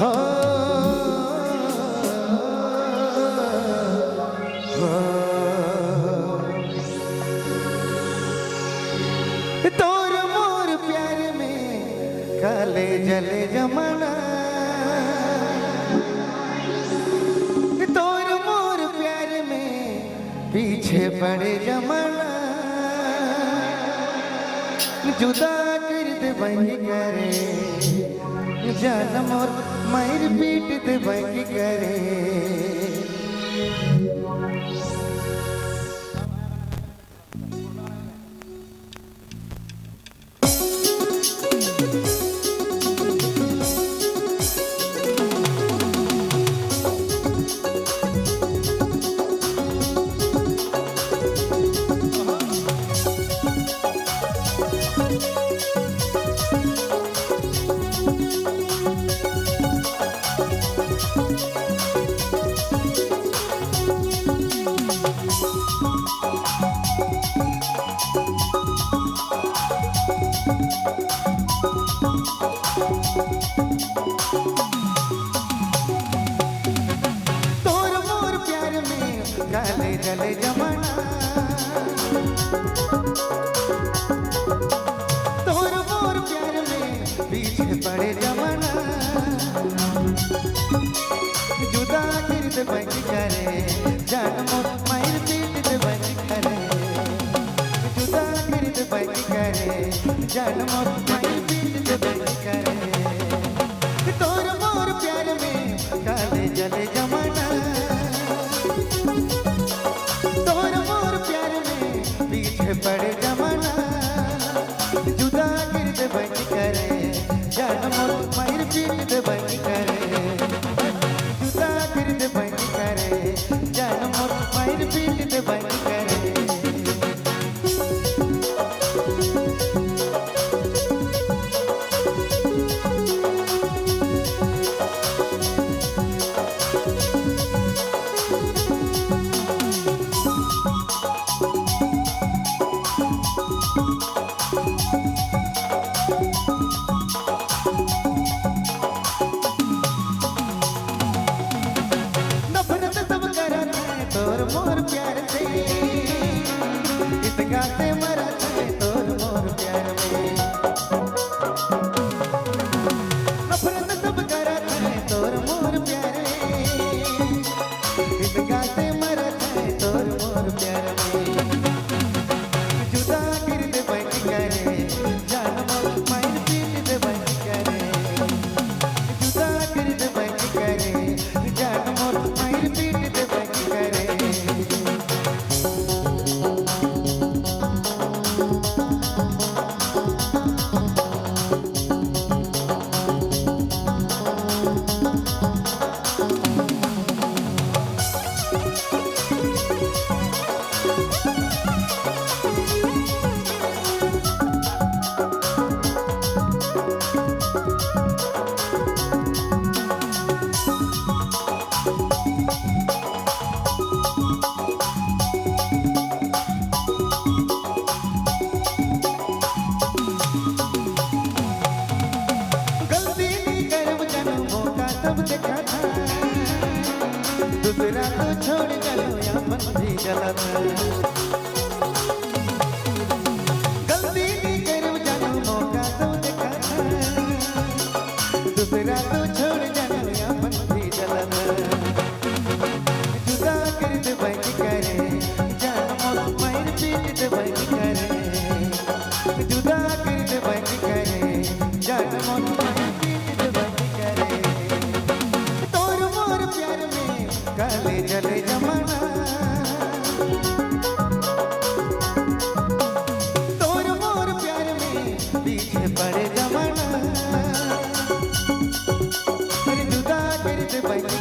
हो तोर मोर प्यार में काले जले जमाना, तोर मोर प्यार में पीछे पड़े जमाना, जुदा कर दे बंगी करे जानम और मायर पीट दे बंगी करे। काले जले जमाना, तोर मोर प्यार में पीछे पड़े जमाना, जुदा कर दे बंगी करे जान मोर मायर पीट दे बंगी करे, जुदा कर दे बंगी करे जान मोर मायर पीट दे बंगी करे। तोर मोर प्यार में काले जले जमाना, बड़े जमाना, जुदा कर दे बंगी करे जान मोर मायर पीट दे बंगी करे, जुदा कर दे बंगी करे जान मोर मायर पीट दे बंगी करे। तोर मोर प्यार से इस गाते मरा है तोर मोर प्यार में, नफरत सब करा है तोर मोर प्यार में, इस गाते मरा है तोर मोर प्यार में, जुदा कर दे बंगी करे जान मोर मायर पीट दे बंगी करे, जुदा कर दे बंगी करे जान मोर मायर पीट दे बंगी करे। दूसरा तो छोड़ चलो या मन भी जला था, गलती नहीं करूँ जानू मौका तो देखा था, दूसरा तो छोड़ चलो या मन भी जला था, जुदा कर दे बंगी करे जान मोर मायर पीट दे बंगी करे, जुदा कर दे बंगी करे जान मोर मायर पीट दे बंगी करे। तोर मोर प्यार में काले जले जमाना, तोर मोर प्यार में पीछे पड़े जमाना, जुदा कर दे बंगी